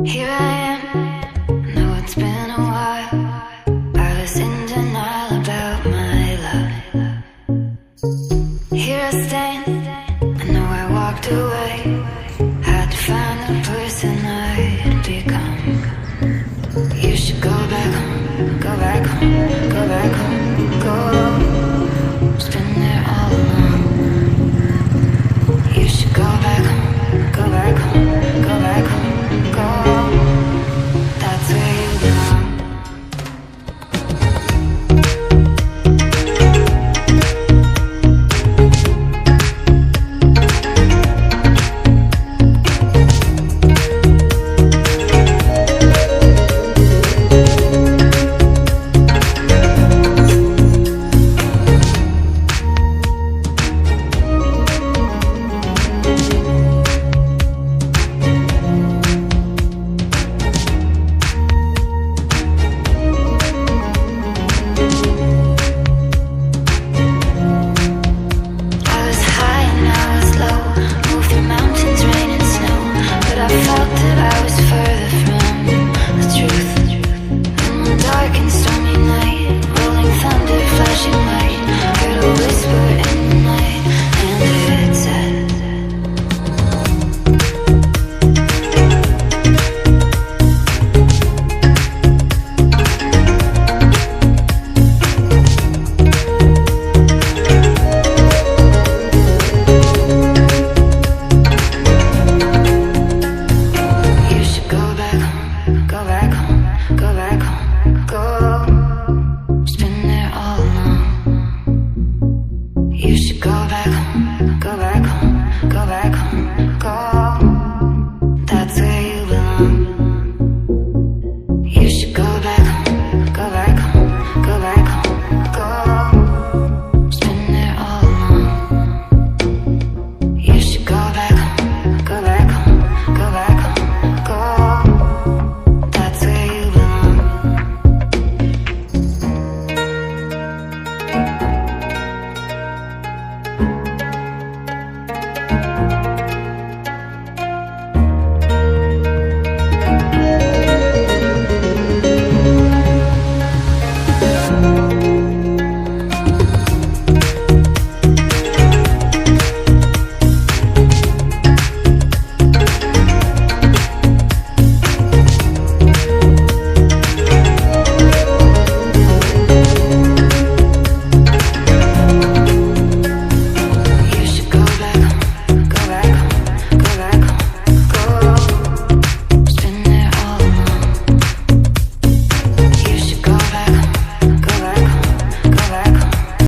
Here I am, know it's been a while. I was in denial about my love. Here I stand, I know I walked away. Had to find the person I'd become. You should go back home, go back home, go back home, go home. It's been there all along. You should go back home, go back home, go back home, go home. That's where you belong. I felt that I was